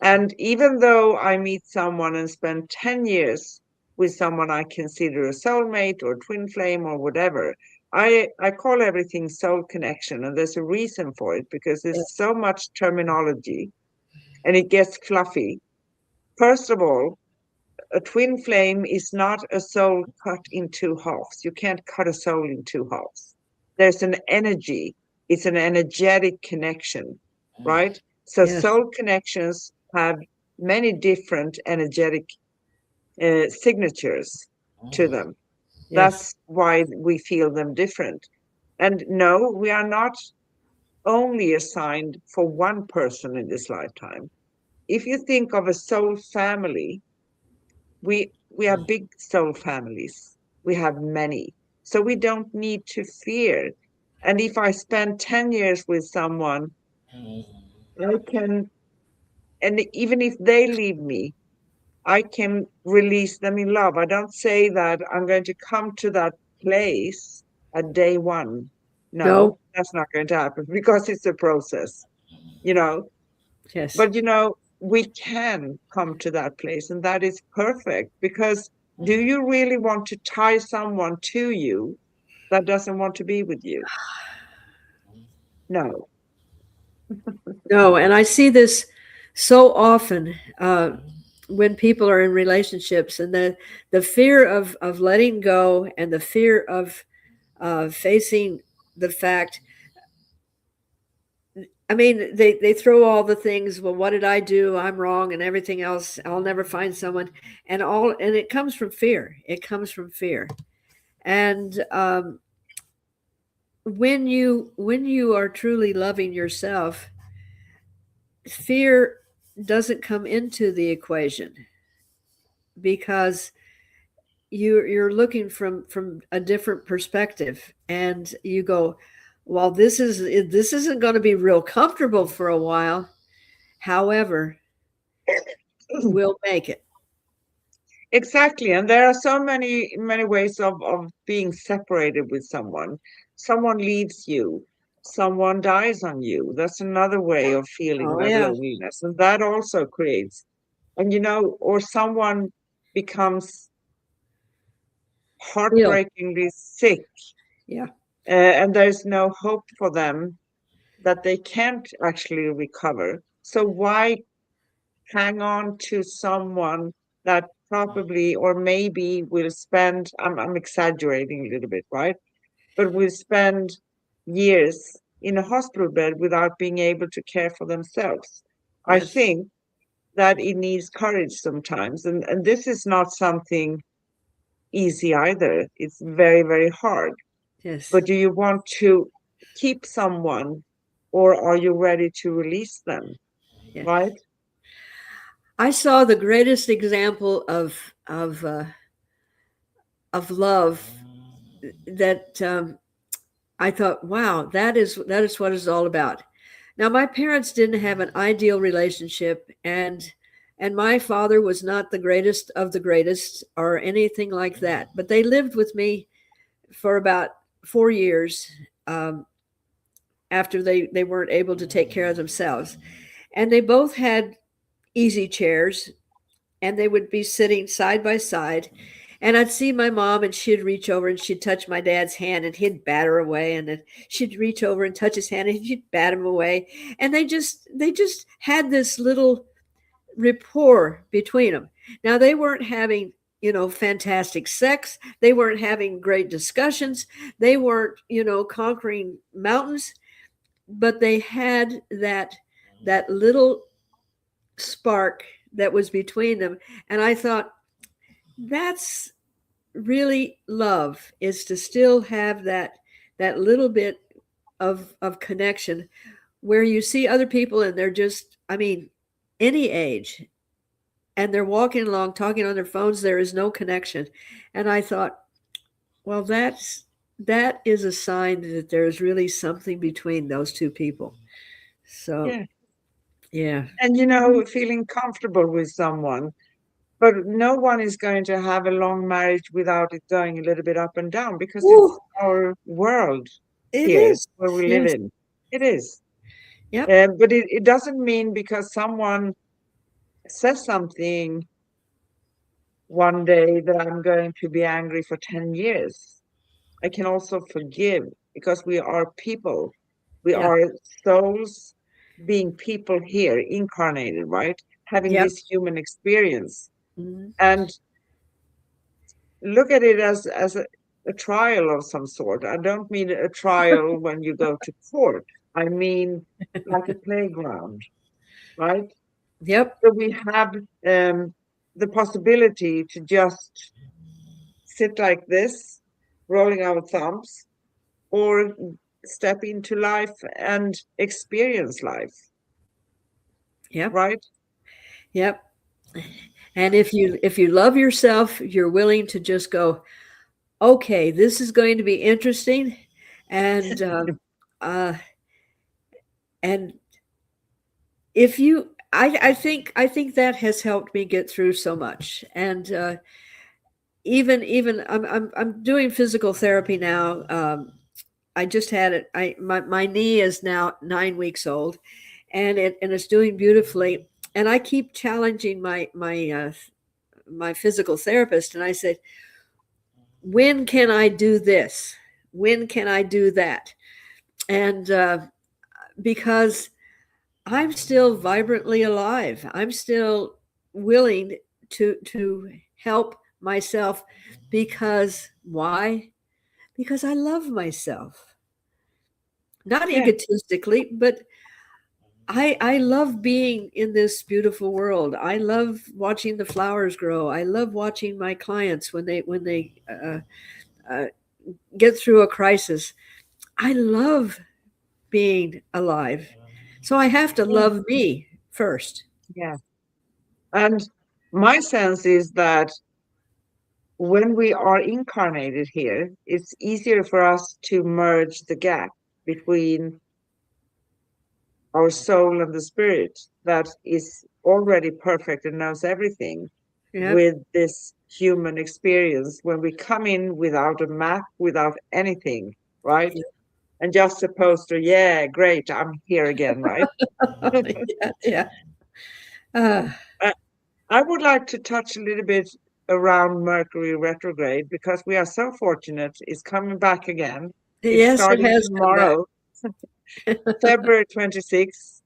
And even though I meet someone and spend 10 years with someone I consider a soulmate or twin flame or whatever, I call everything soul connection. And there's a reason for it because there's Yes. so much terminology and it gets fluffy. First of all, a twin flame is not a soul cut in two halves. You can't cut a soul in two halves. There's an energy, it's an energetic connection, right? So Yes. soul connections have many different energetic signatures to them. Yes. That's why we feel them different. And no, we are not only assigned for one person in this lifetime. If you think of a soul family, we have big soul families. We have many. So we don't need to fear. And if I spend 10 years with someone, I can, and even if they leave me, I can release them in love. I don't say that I'm going to come to that place at day one. No, No. that's not going to happen because it's a process, you know. Yes. But we can come to that place, and that is perfect because Do you really want to tie someone to you that doesn't want to be with you? No. No, and I see this so often when people are in relationships, and the fear of letting go and the fear of facing the fact. I mean, they throw all the things. Well, what did I do? I'm wrong, and everything else. I'll never find someone, and it comes from fear. It comes from fear, and when you are truly loving yourself, fear doesn't come into the equation because you're looking from a different perspective, and you go, well, this isn't going to be real comfortable for a while. However, we'll make it. Exactly. And there are so many ways of being separated with someone. Someone leaves you, someone dies on you. That's another way of feeling Oh that yeah, loneliness. And that also creates, and or someone becomes ill. heartbreakingly sick, Yeah. and there's no hope for them that they can't actually recover. So why hang on to someone that probably or maybe will spend, I'm exaggerating a little bit, right? But will spend years in a hospital bed without being able to care for themselves. I Yes. think that it needs courage sometimes. And this is not something easy either. It's very, very hard. Yes. But do you want to keep someone or are you ready to release them? Yeah. Right? I saw the greatest example of love that I thought, wow, that is what it's all about. Now, my parents didn't have an ideal relationship, and my father was not the greatest of the greatest or anything like that. But they lived with me for about 4 years um, after they weren't able to take care of themselves, and they both had easy chairs, and they would be sitting side by side. And I'd see my mom, and she'd reach over and she'd touch my dad's hand, and he'd bat her away. And then she'd reach over and touch his hand, and she'd bat him away. And they just had this little rapport between them. Now they weren't having fantastic sex. They weren't having great discussions. They weren't conquering mountains, but they had that little spark that was between them. And I thought, that's really love, is to still have that little bit of connection, where you see other people and they're just, I mean, any age, and they're walking along talking on their phones. There is no connection. And I thought, well, that is a sign that there's really something between those two people. So Yeah. yeah. And feeling comfortable with someone. But no one is going to have a long marriage without it going a little bit up and down because Ooh, it's our world it here is. where we live Yes. in. It is. Yep. But it doesn't mean because someone says something one day that I'm going to be angry for 10 years. I can also forgive because we are people. We Yeah. are souls being people here, incarnated, right? Having Yep. this human experience. Mhm. And look at it as a trial of some sort. I don't mean a trial when you go to court. I mean like a playground, right? Yep. So we have the possibility to just sit like this, rolling our thumbs, or step into life and experience life, Yep. right? Yep. And if you love yourself, you're willing to just go, okay, this is going to be interesting, and uh, and if you, I think that has helped me get through so much. And even I'm doing physical therapy now. I just had it. My knee is now 9 weeks old, and it's doing beautifully. And I keep challenging my my physical therapist, and I said, when can I do this? When can I do that? And because I'm still vibrantly alive, I'm still willing to help myself. Because why? Because I love myself. Not Yeah, egotistically, but I love being in this beautiful world. I love watching the flowers grow. I love watching my clients when they uh, get through a crisis. I love being alive. So I have to yeah, love me first. yeah. And my sense is that when we are incarnated here, it's easier for us to merge the gap between our soul and the spirit that is already perfect and knows everything Yep. with this human experience when we come in without a map, without anything, right? And just supposed to, yeah, great, I'm here again, right? Yeah, yeah. Uh, I I would like to touch a little bit around Mercury retrograde because we are so fortunate it's coming back again. It's yes, it starting has come back. tomorrow, February 26th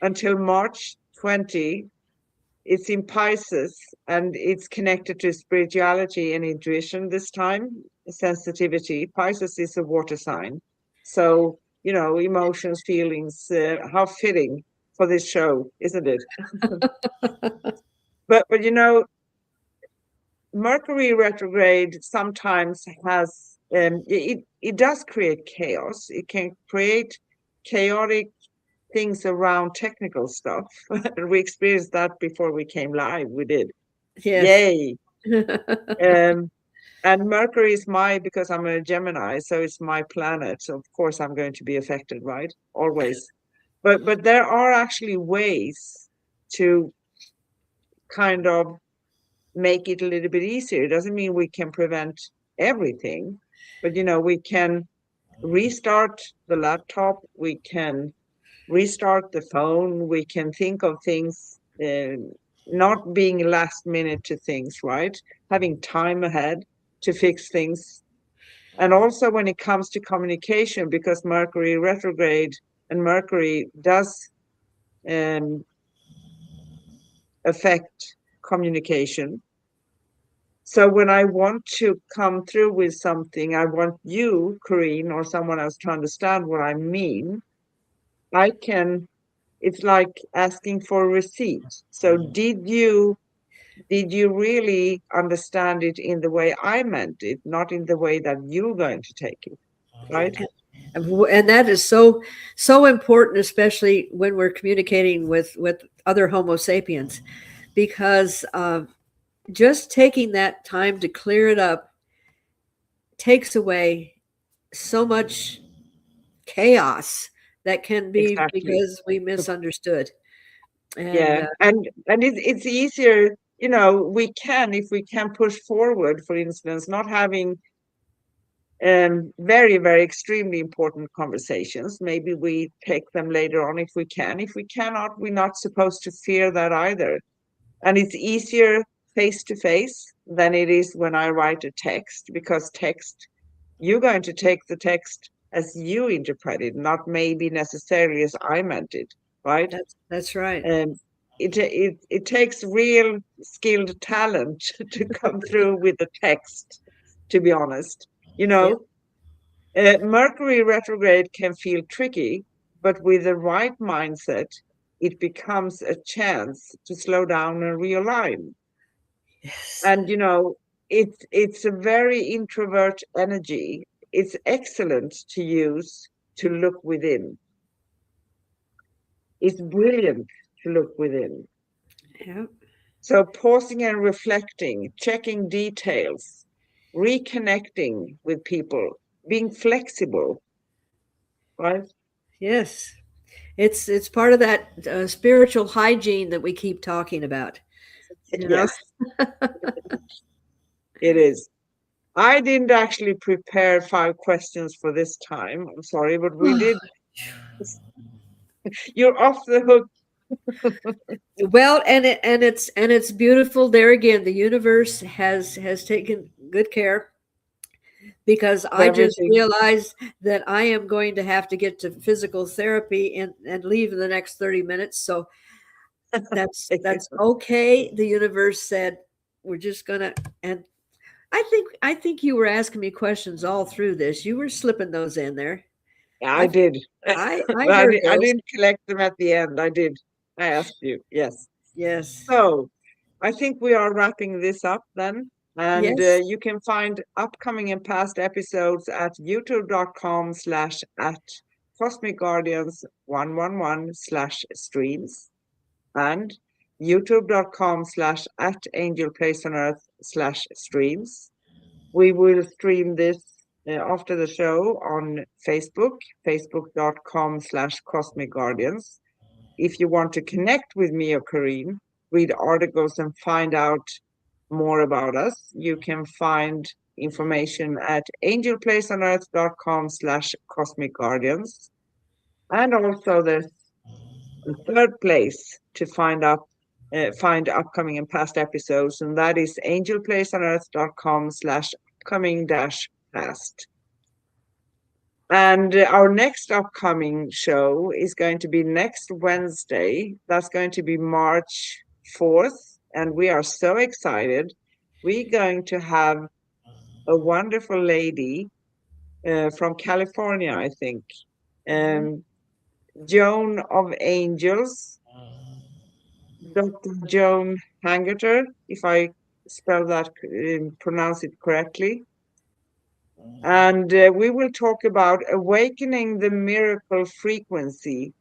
until March 20. It's in Pisces and it's connected to spirituality and intuition this time, sensitivity. Pisces is a water sign. So, emotions, feelings, how fitting for this show, isn't it? But Mercury retrograde sometimes has, it does create chaos. It can create chaotic things around technical stuff. We experienced that before we came live. We did. Yes. Yay. Um, and Mercury is because I'm a Gemini, so it's my planet. So of course I'm going to be affected, right? Always. But there are actually ways to kind of make it a little bit easier. It doesn't mean we can prevent everything, but we can restart the laptop, we can restart the phone, we can think of things, not being last minute to things, right? Having time ahead to fix things. And also when it comes to communication, because Mercury retrograde and Mercury does um, affect communication. So when I want to come through with something, I want you, Corinne, or someone else to understand what I mean. I can, it's like asking for a receipt. So did you really understand it in the way I meant it, not in the way that you're going to take it, right? And that is so important, especially when we're communicating with other Homo sapiens, because just taking that time to clear it up takes away so much chaos that can be Exactly. because we misunderstood. And Yeah. And it's easier, we can, if we can push forward, for instance, not having very, very extremely important conversations. Maybe we take them later on if we can. If we cannot, we're not supposed to fear that either. And it's easier face to face than it is when I write a text, because text, you're going to take the text as you interpret it, not maybe necessarily as I meant it, right? that's right. Um, it takes real skilled talent to come through with the text, to be honest. You Yeah. know, Mercury retrograde can feel tricky, but with the right mindset, it becomes a chance to slow down and realign. Yes. And it's a very introvert energy. It's excellent to use to look within. It's brilliant to look within. Yeah. So pausing and reflecting, checking details, reconnecting with people, being flexible, right? Yes. It's part of that spiritual hygiene that we keep talking about. You know. Yes, it is. I didn't actually prepare 5 questions for this time. I'm sorry, but we did. You're off the hook. Well, and it's beautiful. There again, the universe has taken good care, because I just Everything. realized that I am going to have to get to physical therapy and leave in the next 30 minutes. So that's okay. The universe said we're just gonna, and I think you were asking me questions all through this. You were slipping those in there. Yeah, I I did. I But heard I those. didn't collect them at the end. I did. I asked you. Yes. Yes. So I think we are wrapping this up then. And Yes. you can find upcoming and past episodes at youtube.com/at Cosmic Guardians 111/streams and youtube.com/at Angel Place on Earth/streams. We will stream this after the show on Facebook, facebook.com/Cosmic Guardians. If you want to connect with me or Karine, read articles and find out more about us, you can find information at angelplaceonearth.com/Cosmic Guardians. And also there's a third place to find upcoming and past episodes, and that is angelplaceonearth.com/upcoming-past. And our next upcoming show is going to be next Wednesday. That's going to be March 4th. And we are so excited. We're going to have a wonderful lady from California, I think, Mhm. um, Joan of Angels, Dr. Joan Hangerter, if I spell that, pronounce it correctly. And we will talk about awakening the miracle frequency,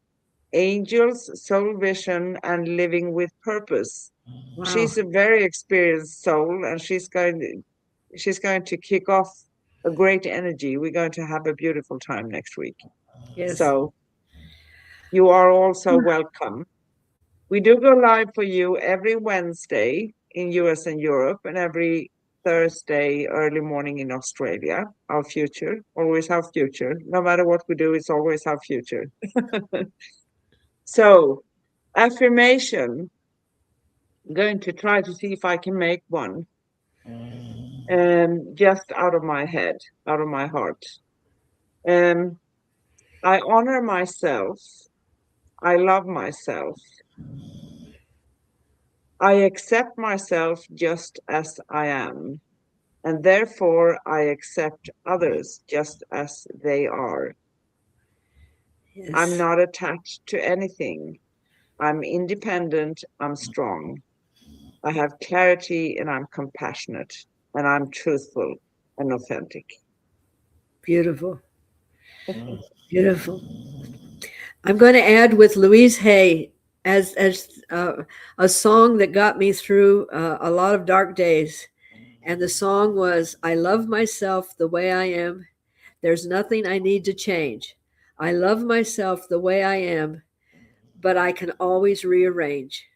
angels, soul vision, and living with purpose. Wow. She's a very experienced soul, and she's going to kick off a great energy. We're going to have a beautiful time next week. Yes. So you are also welcome. We do go live for you every Wednesday in US and Europe, and every Thursday early morning in Australia. Our future, always our future. No matter what we do, it's always our future. So, affirmation, going to try to see if I can make one, just out of my head, out of my heart. Um, I honor myself. I love myself. I accept myself just as I am, and therefore I accept others just as they are. I'm Yes. not attached to anything. I'm independent. I'm strong. I have clarity and I'm compassionate and I'm truthful and authentic. Beautiful. Beautiful. I'm going to add with Louise Hay as a song that got me through a lot of dark days. And the song was, I love myself the way I am. There's nothing I need to change. I love myself the way I am, but I can always rearrange.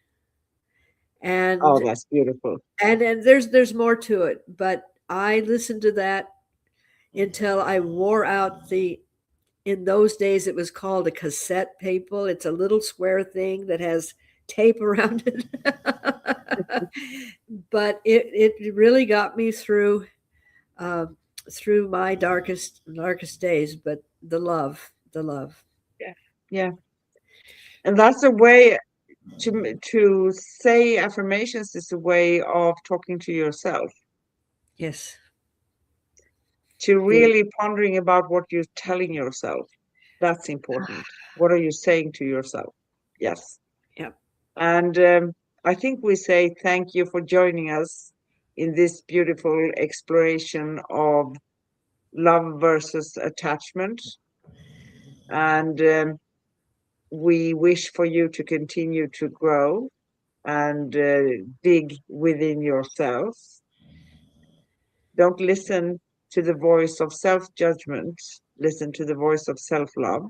Oh, And that's beautiful. and there's more to it, but I listened to that until I wore out the, in those days it was called a cassette paper. It's a little square thing that has tape around it. But it really got me uh, through my darkest days. But the love. Yeah. Yeah. And that's a way to say affirmations is a way of talking to yourself, Yes. to Yeah. really pondering about what you're telling yourself. That's important. What are you saying to yourself? Yes. Yeah. And I think we say thank you for joining us in this beautiful exploration of love versus attachment. And we wish for you to continue to grow and dig within yourself. Don't listen to the voice of self judgment, listen to the voice of self love.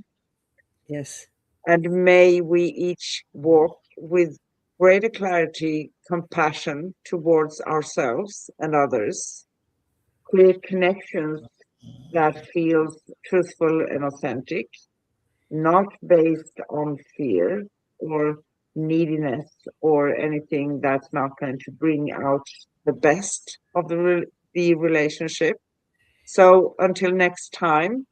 Yes. And may we each walk with greater clarity, compassion towards ourselves and others, create connections that feels truthful and authentic, not based on fear or neediness or anything that's not going to bring out the best of the relationship. So until next time,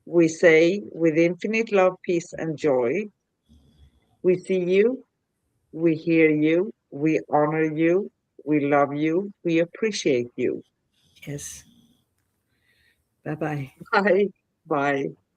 we say with infinite love, peace, and joy, we see you, we hear you, we honor you, we love you, we appreciate you. Yes. Bye bye. Bye. Bye.